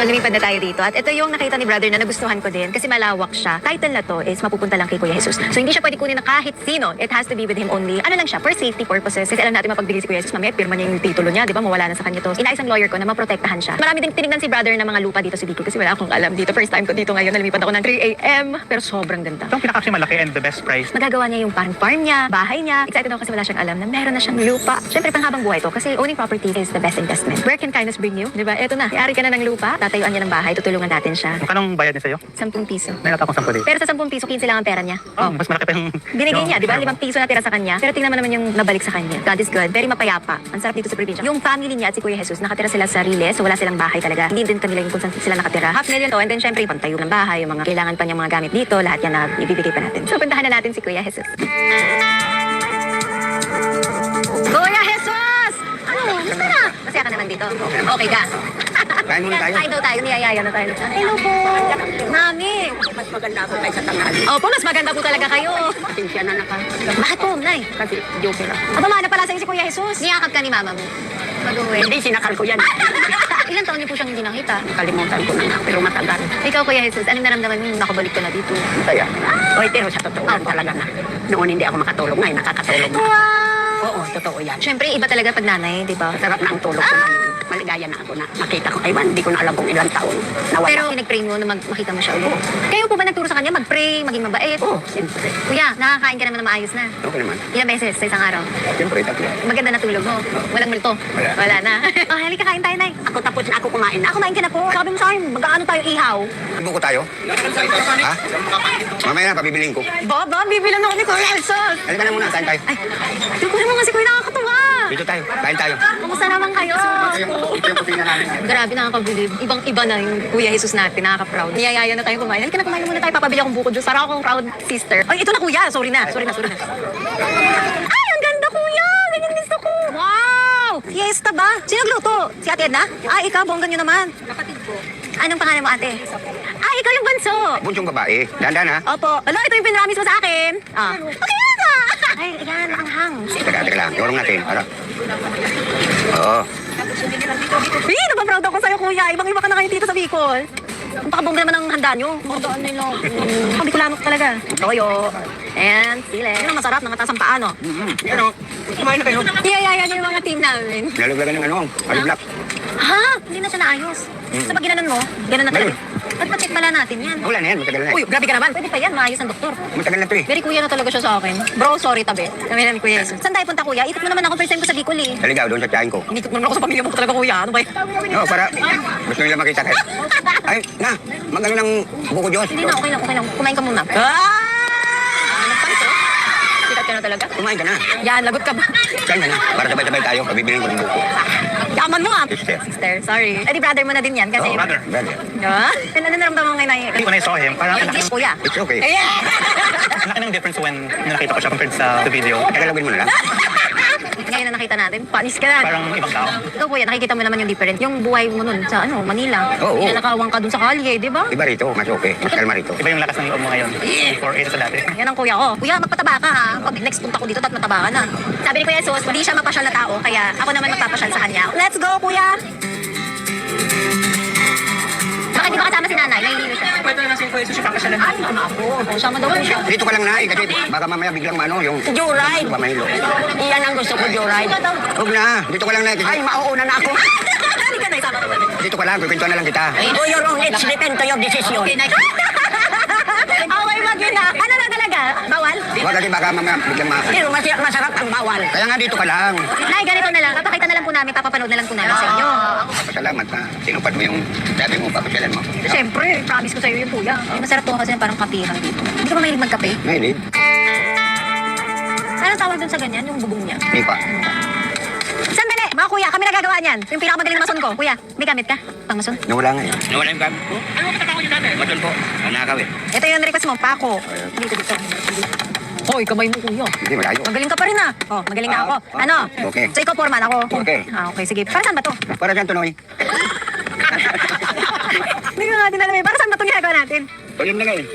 lumipad na tayo dito. At ito yung nakita ni brother na nagustuhan ko din kasi malawak siya. Title na to is mapupunta lang kay Kuya Jesus. So hindi siya pwede kunin ng kahit sino. It has to be with him only. Ano lang siya, for safety purposes. Kasi alam natin mapagbigay si Kuya Jesus, mamaya pirma niya yung titulo niya, di ba? Mawala na sa kanya to. Inayos ang lawyer ko na maprotektahan siya. Marami din tinignan si brother ng mga lupa dito sa Bicol kasi wala akong alam dito. First time ko dito ngayon, lumipad ako ng 3 AM. Pero sobrang ganda. Itong pinaka malaki and the best price. Magagawa niya yung parang farm niya, bahay niya. Excited ako kasi wala siyang alam na meron na siyang lupa. Siyempre, panghabang buhay to kasi owning property is the best investment. Where can kindness bring you? Di ba? Eto na. Iari ka na ng lupa, tatayuan niya ng bahay, tutulungan natin siya. Kanong bayad niya sa'yo? 10 piso. Nailata akong 10 days. Pero sa 10 piso, 15 lang ang pera niya. Mas malaki pa yung... Binigay niya, di ba? 5 piso na tira sa kanya. Pero tingnan mo naman yung nabalik sa kanya. God is good. Very mapayapa. Ang sarap dito sa probinsya. Yung family niya at si Kuya Jesus, nakatira sila sa Riles, so wala silang bahay talaga. Hindi din kanila yung kung saan sila nakatira. $500,000 to, and then syempre, pantayo ng bahay, yung mga kailangan pa niyang mga gamit dito, lahat yan na ibibigay pa natin. So, puntahan na natin si Kuya Jesus. Kuya Jesus! Ano? Gusto na? Masaya ka naman dito. Okay ka? Kain muna tayo. Kain daw tayo. Niyayaya na tayo. Hello po. Mami. Mas maganda ako kaysa tanghali. Opo, mas maganda po talaga kayo. Pasensya na naka. Bakit po, Nay? Kasi joke lang. Aba, mana pala sa'yo si Kuya Jesus. Niyakap ka ni mama mo. Mag-uwi. Hindi, sinakal ko yan. Ilan taon niyo po siyang hindi nakita? Kalimutan ko na nga, pero matagal. Ikaw, Kuya Jesus, anong naramdaman mo nung nakabalik ka na dito? Kaya, oy, pero sa totoo lang talaga na. Noon hindi ako makatulog, ngayon nakakatulog na. Wow! Oo, totoo yan. Siyempre, iba talaga pag nanay, di ba? Sarap na ang tulog ko ngayon. Maligaya na ako na makita ko. Aywan, hindi ko na alam kung ilang taon. Nawala. Pero pinag-pray mo na makita mo siya ulit. Kayo po ba nagturo sa kanya mag-pray, maging mabait? Oo, siyempre. Kuya, nakakain ka naman na maayos na. Okay naman. Ilang beses sa isang araw? Siyempre, tatlo. Maganda na tulog mo. Walang multo. Wala. Wala na. Oh, halika, kain tayo, Nay. Ako tapos na ako kumain na. Ako, kumain ka na po. Sabi mo sa akin, mag-ano tayo ihaw? Buko tayo? Ha? Mamaya na, pabibiling ko. Baba, bibilan ako ni Kuya Jesus. Halika na muna, kain tayo. Ay, tukurin mo nga si Kuya, nakakatuwa. Dito tayo, kain tayo. Kumusta naman kayo? Ito yung kutina namin. Grabe, nakakabilib. Ibang-iba na yung Kuya Jesus natin, nakaka-proud. Niyayaya na tayo kumain. Halika na, kumain muna tayo. Papabili akong buko juice. Para akong proud sister. Ay, ito na Kuya. Sorry na. Ay, ang ganda Kuya. Ganyan gusto ko. Wow! Fiesta ba? Sino nagluto? Si Ate Edna? Ay, ikaw, bonggan nyo naman. Kapatid ko. Anong pangalan mo, ate? Ay, ikaw yung bunso. Bunsong babae. Dahan-dahan ha. Opo. Ala, ito yung pinramis mo sa akin. Ah. Okay na. Ay, yan, ang hang. Teka lang, yorong natin. Para. Oo. Uy, napaproud ako sa'yo, kuya. Ibang-iba ka na kayo dito sa Bicol. Ang pakabongga naman ang handa nyo. Magdaan nila. Ang Bicolano talaga. Toyo. And sile. Yun ang masarap, nangatas ang paa, no? Yan o. Kumain na kayo. Iyayaya nyo yung mga team namin. Nalaglagan ng ano, aliblak. Ha? Hindi na siya naayos. Sa pag ginanon mo, ganun na talaga. At pa-check pala natin yan. Wala na yan, matagal na Uy, yan. grabe ka naman. Pwede pa yan, maayos ang doktor. Matagal na to eh. Very kuya na talaga siya sa akin. Bro, sorry tabi. Kami namin kuya Jesus. Saan tayo punta kuya? Ikot mo naman ako, first time ko sa Bicol eh. Naligaw doon sa tiyahin ko. Inikot mo naman ako sa pamilya mo talaga kuya. Ano ba yun? Oo, para gusto nila makita kayo. Ay, na, magano ng buko Diyos. Hindi na, okay lang. Kumain ka muna. Ah! Anong panto? Sikat ka na talaga. Kumain ka na. Yan, lagot ka ba? Saan ka na? Para sabay-sabay tayo, pabibiling ko ng buko. Yaman mo ah. Sister. Sister, sorry. Eh di brother mo na din yan kasi... Oh, brother. Brother. Ha? Ano naramdaman mo ngayon? When I saw him, parang ang laki English kuya. It's okay. Ayan! ang laki ng difference when nakita ko siya compared sa the video. Tagalogin mo na lang. Ngayon na nakita natin, panis ka na. Parang ibang tao. Ikaw kuya, nakikita mo naman yung different. Yung buhay mo nun sa Manila. Oo. Yan, nakawang ka dun sa kalye, di ba? Iba rito, mas okay. Mas kalma rito. Iba yung lakas ng loob mo ngayon. Before ito sa dati. Yan ang kuya ko. Kuya, magpataba ka ha. Pag next punta ko dito, mataba ka na. Sabi ni Kuya Jesus, hindi siya mapasyal na tao, kaya ako naman magpapasyal sa kanya. Let's go, kuya! Bakit di ba kasama si nanay? Nahihilo siya. Pwede na si Kuya Jesus yung kakasyalan. Ay, tama ako. Sama daw siya. Dito ka lang na kasi baka mamaya biglang ano, yung... Joyride. Pamahilo. Iyan ang gusto ko, Joyride. Huwag na, dito ka lang na kasi... Ay, mauuna na ako. Hindi ka na, isama ko. Dito ka lang, kukwentuhan na lang kita. Oh, your own, it's depend to your decision. Okay, nice. Okay, mag-ina. Ano na talaga? Bawal? Huwag kasi baka mamaya biglang ma... Pero masarap ang bawal. Kaya nga dito ka lang. Nay, ganito na lang. Papakita na lang po namin, papapanood na lang po namin sa inyo. Pasalamat na. Sinupad mo yung sabi mo, papasyalan mo. Siyempre, promise ko sa iyo yung kuya. Masarap to kasi parang kapihan dito. Hindi ka ba mahilig magkape? Mahilig? Anong tawag dun sa ganyan? Yung bubong niya? Hindi pa. Sandali! Mga kuya, kami nagagawa niyan. Yung pinakamagaling na mason ko. Kuya, may gamit ka? Pang mason? Nawala nga yun. Nawala yung gamit ko? Ano ba tatawag yung dati? Maton po. Nanakaw eh. Ito yung request mo, pako. Dito. Hoy, kamay mo kuya. Hindi, malayo. Magaling ka pa rin ah. Oh, magaling na ako. Ano? Okay. So ikaw foreman, ako? Okay. Okay, sige. Para saan ba to? Para dyan, Tunoy. Hindi ko natin alam eh. Para saan ba itong ginagawa natin? Tuloy na nga eh.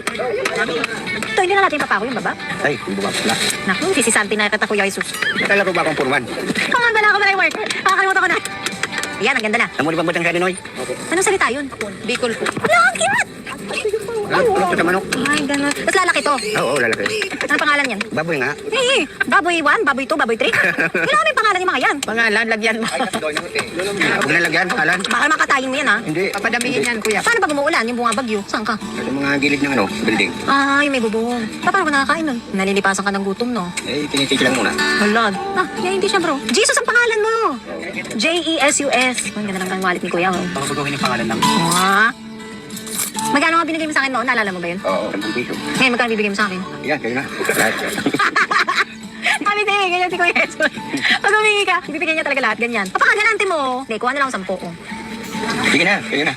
Ito, hindi na natin papako yung baba. Ay, kung bumabas na. Naku, sisisanti na kita Kuya Jesus. Nakala ko ba akong purman? Kamanda na ako na yung work. Nakakalimutan ko na. Ayan, ang ganda na. Namuli pa butang sa Dinoy. Anong salita yun? Bicol po. Wala, ang cute! Ano sa manok? Ay, gano'n. Tapos lalaki to. Oo, lalaki. Anong pangalan yan? Baboy nga. Eh, baboy 1, baboy 2, baboy 3. Kailangan may pangalan yung mga yan. Pangalan, lagyan mo. Huwag na lagyan, pangalan. Baka makatayin mo yan, ha? Hindi. Papadamihin yan, kuya. Paano pag umuulan, yung bunga bagyo? Saan ka? Sa mga gilid ng building. Ay, may bubong. Paano ka nakakain nun? Nalilipasan ka ng gutom, no? Eh, tinitik lang muna. Halad. Yan hindi siya, bro. Jesus ang pangalan mo. J-E-S-U-S. Ang ganda ng wallet ni Kuya, oh. Papaguhin yung pangalan lang. Magkano nga binigay mo sa akin noon? Naalala mo ba yun? Oo, 10 piso. Ngayon, magkano bibigay mo sa akin? Yan, kayo na. Lahat. Kami din, ganyan si Kuya Jesus. Pag humingi ka, ibibigay niya talaga lahat, ganyan. Papakaganante mo. Hindi, kuha na lang 10 ko. Sige na, kayo na.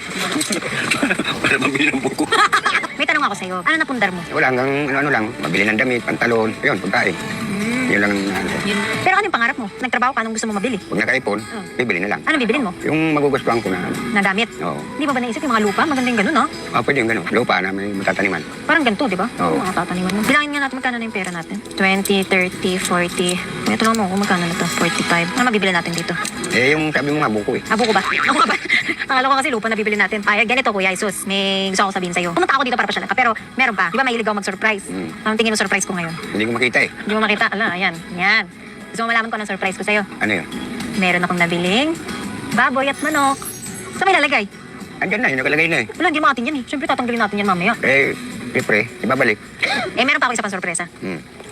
Para mabili ng buko. May tanong ako sa'yo. Ano napundar mo? Wala, hanggang ano lang, mabili ng damit, pantalon, yun, pagkain. Yun lang, Pero ano yung pangarap mo? Nagtrabaho ka, anong gusto mo mabili? pag nakaipon, bibili na lang. Anong bibilin mo? Yung magugustuhan ko na, Na damit? oo. Di ba ba naisip yung mga lupa? Magandang ganun, no? Pwede yung gano'n, lupa na may matataniman. Parang ganito, di ba? Oo. Mga tataniman mo. Bilangin nga natin magkano na yung pera natin. 20, 30, 40. Ito lang mo, kung magkano na to? 45. Ano mabibili natin dito? Eh, yung sabi mo nga, buko eh. Abo ko ba? Ako ba? Akala ko kasi lupa na bibili natin. Ay, ganito Kuya Jesus, may gusto ako sabihin sa'yo. Pumunta ako dito para pasyalan ka, pero meron pa. Di ba mahilig ako mag-surprise? Anong tingin mo surprise ko ngayon? Hindi ko makita eh. Hindi mo makita. Ala, ayan. Yan. Gusto mo malaman ko anong surprise ko sa'yo? Ano yun? Meron akong nabiling baboy at manok. Saan may lalagay? Andyan na, yun nakalagay na eh. Wala, hindi mo atin yan eh. Siyempre tatanggalin natin yan mamaya. Eh, siyempre, ibabalik. Eh, meron pa ako isa pang sorpresa.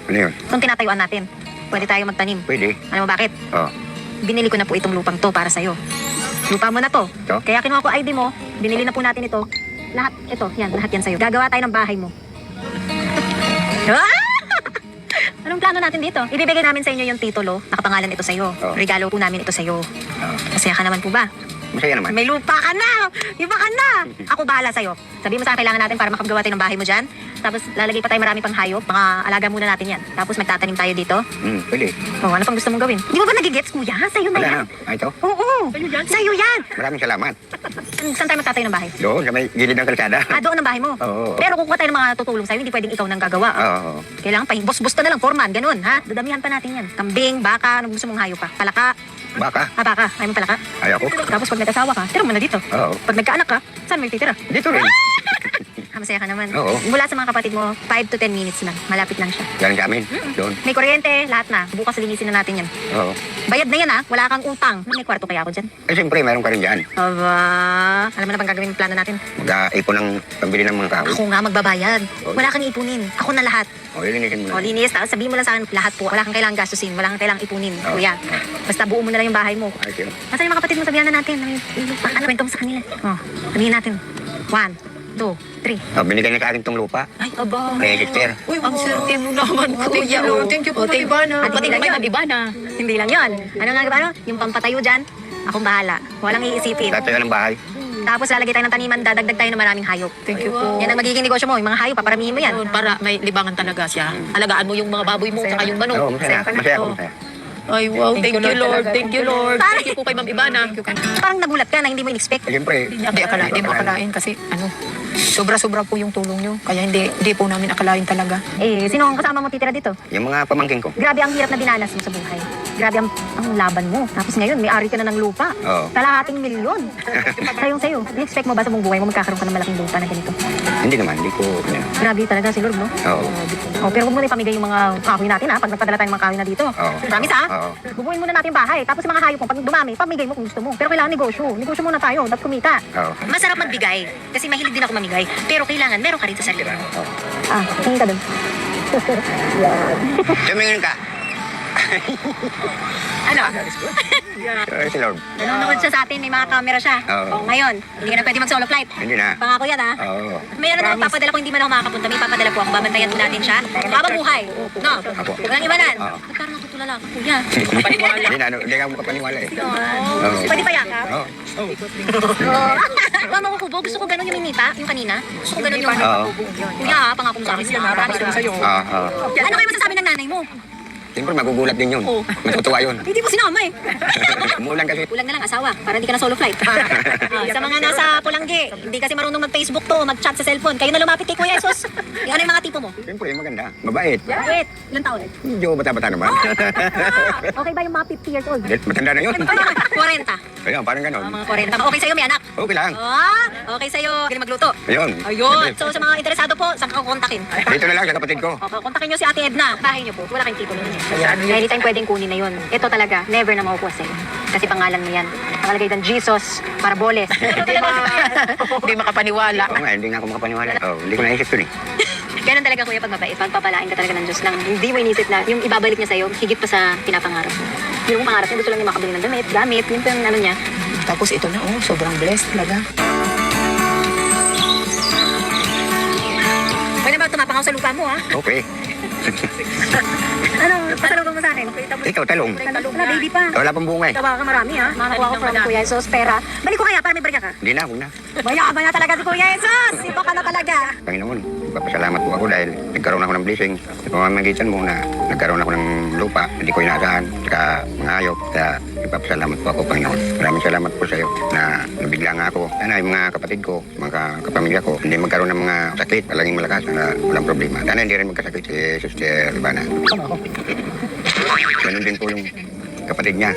Ano yun? Kung tinatayuan natin, pwede tayo magtanim. Pwede. Alam mo bakit? Oo. Binili ko na po itong lupang to para sa'yo. Lupa mo na to. Ito? Kaya kinuha ko ID mo, binili na po natin ito. Lahat, ito, yan, lahat yan sa'yo. Gagawa tayo ng bahay mo. Ah! Anong plano natin dito? Ibibigay namin sa inyo yung titulo. Nakapangalan ito sa'yo. Oh. Regalo po namin ito sa'yo. Masaya ka naman po ba? Masaya naman. May lupa ka na! Iba ka na! Ako bahala sa'yo. Sabihin mo sa akin kailangan natin para makagawa tayo ng bahay mo dyan. Tapos lalagay pa tayo marami pang hayop. Mga alaga muna natin yan. Tapos magtatanim tayo dito. Pwede. Oh, ano pang gusto mong gawin? Di mo ba nagigets, kuya? Sa'yo na Wala yan. na. Ito? Oo! Sa'yo yan! Maraming salamat. Saan tayo magtatayo ng bahay? Doon, sa may gilid ng kalsada. Doon ang bahay mo. Oo. Pero kukuha tayo ng mga tutulong sa'yo, hindi pwedeng ikaw nang gagawa. Oo. Kailangan pa, bus-bus ka na lang, foreman, ganun, ha? Dadamihan pa natin yan. Kambing, baka, anong gusto mong hayop pa? Palaka? Baka. Baka. Ayaw mo palaka? Ayoko. Tapos pag nag-asawa ka, tira mo na dito. Oo. Pag nagkaanak ka, saan mo titira? Dito rin. Masaya ka naman. Oo. Mula sa mga kapatid mo, 5 to 10 minutes lang. Malapit lang siya. Galing sa amin. Doon. May kuryente, lahat na. Bukas linisin na natin yan. Oo. Bayad na yan, ha? Wala kang utang. May kwarto kaya ako dyan. Eh, siyempre, mayroon ka rin dyan. Aba, alam mo na bang gagawin yung plano natin? Mag-aipon ng pambili ng mga kahoy. Ako nga magbabayad. Wala kang ipunin. Ako na lahat. O, ilinisin mo O, na. linis. Tapos sabihin mo lang sa akin, lahat po. Wala kang kailangang gastusin. Wala kang kailangang ipunin. Oo. Kuya. Basta buo mo na lang yung bahay mo. Ay, sino? Nasaan yung mga kapatid mo? Sabihan na natin. Ano, kwento mo sa kanila. O, sabihin natin. 1, 2, 3. O, binigay na sa akin itong lupa. Ay, aba. May hectare. Ang swerte mo naman, kuya. Thank you po, Ma'am Ivana. At pati lang yun. Hindi lang yun. Ano nga ano? Yung pampatayo dyan, akong bahala. Walang iisipin. Tatayo ng bahay. Tapos lalagay tayo ng taniman, dadagdag tayo ng maraming hayop. Thank you po. Yan ang magiging negosyo mo. Yung mga hayop, paparamihin mo yan. Para may libangan talaga siya. Alagaan mo yung mga baboy mo, saka yung Oo, manok. masaya. Masaya ako, masaya. Ay, wow. Thank you, Lord. Thank you, Lord. Thank you po kay Ma'am Ivana. Parang nagulat ka na hindi mo in-expect. Eh, siyempre. Hindi mo akalain kasi sobra-sobra po yung tulong nyo. Kaya hindi po namin akalain talaga. Eh, sino ang kasama mo titira dito? Yung mga pamangkin ko. Grabe ang hirap na dinanas mo sa buhay. Grabe ang laban mo. Tapos ngayon, may ari ka na ng lupa. Oo. Kalahating milyon. Sa'yo. In-expect mo ba sa buong buhay mo magkakaroon ka ng malaking lupa na ganito? Hindi naman, hindi ko. Grabe talaga si Lord, no? Oo. Oh, pero huwag mo na ipamigay yung mga kahoy natin, ha? Pag nagpadala tayo ng mga kahoy na dito. Oo. Promise, ha? Oo. Bubuin muna natin yung bahay. Tapos yung mga hayop mo, pag dumami, pamigay mo kung gusto mo. Pero kailangan negosyo. Negosyo muna tayo. Dapat kumita. Oo. Masarap magbigay. Kasi mahilig din ako mamigay. Pero kailangan, meron ka rin sa sarili mo. Oo. Tingin ka dun. Tumingin ka. Ano? Si Lord. Nanonood siya sa atin. May mga camera siya. Oo. Ngayon, hindi ka na pwede mag-solo flight. Hindi na. Pangako yan, ha? Oo. May ano na, papadala ko, hindi man ako makakapunta. May papadala po ako. Babantayan po natin siya. Habang buhay. No? Apo. Walang iwanan. Oo. Ba't parang natutulala ako, kuya? Hindi na, hindi ka makapaniwala eh. Oo. Pwede pa yakap? Oo. Mama ko kubo, gusto ko ganun yung mimita, yung kanina. Gusto ko ganun yung Oo. kuya, ha, pangako mo sa akin. Promise ko. Oo. Ano kayo masasabi ng nanay mo? Siyempre, magugulat din yun. Oo. Matutuwa yun. Hindi mo sinama eh. Umulan kasi. Kulang na lang asawa para hindi ka na solo flight. Sa mga nasa Pulangge, hindi kasi marunong mag-Facebook to, mag-chat sa cellphone. Kayo na lumapit kay Kuya Jesus. Ano yung mga tipo mo? Siyempre, maganda. Mabait. Wait, ilang taon? Medyo bata-bata naman. Okay ba yung mga 50 years old? Matanda na yun. 40. Ayun, parang ganon. Mga 40. Okay sa'yo, may anak? Okay lang. Okay sa'yo. Galing magluto. Ayun. Ayun. So sa mga interesado po, saan ka kontakin? Dito na lang sa kapatid ko. Kontakin nyo si Ate Edna. Bahay nyo po. Wala kayong tipo nun. Anytime pwedeng kunin na yun. Ito talaga, never na makukuha sa'yo. Kasi pangalan mo yan. Nakalagay doon, Jesus, Paraboles. Hindi makapaniwala. Oo nga, hindi nga ako makapaniwala. Hindi ko naisip yun eh. Ganun talaga kuya pag mabait. Pagpapalain ka talaga ng Diyos lang. Hindi mo inisip na yung ibabalik niya sa'yo, higit pa sa pinapangarap mo. Yung pangarap niya, gusto lang niya makabili ng gamit, yun pa yung ano niya. Tapos ito na, sobrang blessed talaga. Pwede ba tumapang ako sa lupa mo, ha? Okay. Ano, pasalubong mo sa akin? Ikaw, talong. Wala, baby pa. Wala pang bunga eh. Tawa ka marami, ha? Makakuha ko from Kuya Jesus, pera. Balik ko kaya para may barya ka. Hindi na, huwag na. Mayaman na talaga si Kuya Jesus! Iba ka na talaga. Panginoon, papasalamat po ako dahil nagkaroon ako ng blessing. Sa pamamagitan mo na nagkaroon ako ng lupa, hindi ko inaasahan, saka mga hayop. Kaya ipapasalamat po ako, Panginoon. Maraming salamat po sa iyo na nabigla nga ako. Sana yung mga kapatid ko, mga kapamilya ko, hindi magkaroon ng mga sakit, palaging malakas, na walang problema. Sana hindi rin magkasakit si Sister Ivana. Ganun din po yung kapatid niya.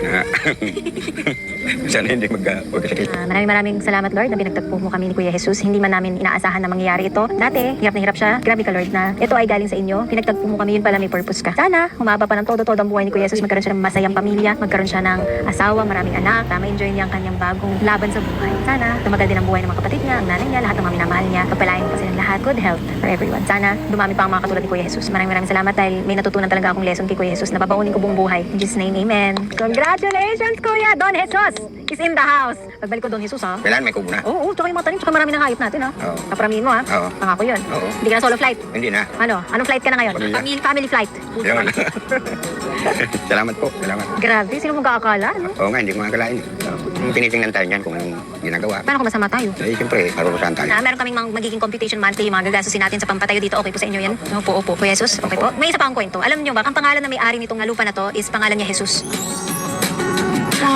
Sana hindi magkasakit. Maraming salamat Lord na pinagtagpo mo kami ni Kuya Jesus. Hindi man namin inaasahan na mangyayari ito. Dati, hirap na hirap siya. Grabe ka Lord na ito ay galing sa inyo. Pinagtagpo mo kami, yun pala may purpose ka. Sana, humaba pa ng todo-todo ang buhay ni Kuya Jesus. Magkaroon siya ng masayang pamilya. Magkaroon siya ng asawa, maraming anak. Ma-enjoy niya ang kanyang bagong laban sa buhay. Sana, tumagal din ang buhay ng mga kapatid niya, ang nanay niya, lahat ng mga minamahal niya. Pagpalain mo pa silang lahat. Good health for everyone. Sana, dumami pa ang mga katulad ni Kuya Jesus. Maraming salamat dahil may natutunan talaga akong lesson kay Kuya Jesus na babaunin ko buong buhay. In Jesus' name, amen. Congratulations, Kuya Don Jesus is in the house. Pagbalik ko Don Jesus, ha? Kailan may kubo na? Oo, tsaka yung mga tanim, tsaka marami ng hayop natin, ha? Oo. Paparamihin mo, ha? Oo. Pangako yun. Oo. Hindi ka na solo flight. Hindi na. Ano? Anong flight ka na ngayon? Pamilya. Family flight. Yun. Salamat po. Salamat. Grabe, sino mong kakakala, no? Oo nga, hindi ko makakalain. Tinitingnan tayo niyan kung anong ginagawa. Paano kung masama tayo? Eh, siyempre, parurusahan tayo. Meron kaming magiging computation monthly, yung mga gagastusin natin sa pampatayo dito. Okay po sa inyo yan? Opo. Kuya Jesus, okay po. May isa pa akong kwento. Alam niyo ba, ang pangalan na may-ari nitong lupa na to is pangalan niya Jesus.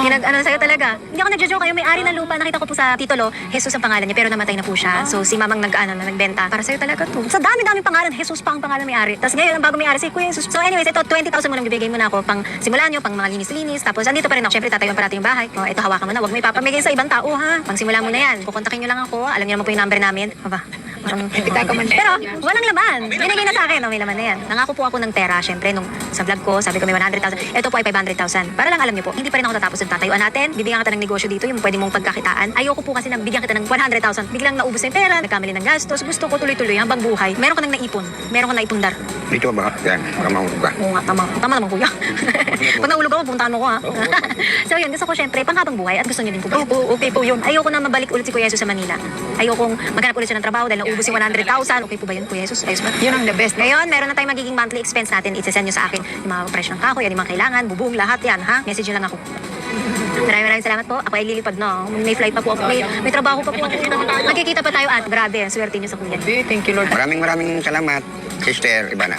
Ano sa'yo talaga. Hindi ako nagjo-joke kayo, may-ari ng lupa. Nakita ko po sa titulo, Jesus ang pangalan niya, pero namatay na po siya. So si mamang nagbenta. Para sa'yo talaga to. Sa dami-daming pangalan, Jesus pa ang pangalan may-ari. Tapos ngayon, ang bago may-ari, si Kuya Jesus. So anyways, ito, 20,000 mo nang bibigay mo na ako pang simulan nyo, pang mga linis-linis. Tapos andito pa rin ako. Siyempre, tatayuan pa natin yung bahay. Ito, hawakan mo na. Huwag mo ipapamigay sa ibang tao, ha? Pang simula mo na yan. Kukontakin nyo lang ako. Alam niyo naman po yung number namin. Aba, pero walang laman. Binigay na sa akin, may laman na yan. Nangako po ako ng pera, syempre, nung sa vlog ko, sabi ko may 100,000. Ito po ay 500,000. Para lang alam niyo po, hindi pa rin ako tatapos ng tatayuan natin. Bibigyan kita ng negosyo dito, yung pwede mong pagkakitaan. Ayoko po kasi nabigyan kita ng 100,000. Biglang naubos na yung pera, nagkamali ng gastos. Gusto ko tuloy-tuloy habang buhay. Meron ka nang naipon. Meron ka naipundar. Dito ba? Yan, baka mahulog ka. Oo nga, tama. Tama naman, kuya. Pag nahulog ako, puntahan mo ko, ha? So yun, gusto ko syempre, panghabang buhay at gusto niyo din po. Okay po yun. Ayoko na mabalik ulit si Kuya Jesus sa Manila. Ayokong maghanap ulit siya ng trabaho dahil naubos yung 100,000. Okay po ba yun, Kuya Jesus? Ayos ba? Yun ang the best. Ngayon, meron na tayong magiging monthly expense natin. Isesend nyo sa akin yung mga presyo ng kahoy, yung mga kailangan, bubong, lahat yan, ha? Message nyo lang ako. Maraming salamat po. Ako ay lilipad na. May flight pa po ako. May trabaho pa po ako. Magkikita pa tayo at grabe, swerte nyo sa kuya. Thank you, Lord. Maraming salamat, Sister Ivana.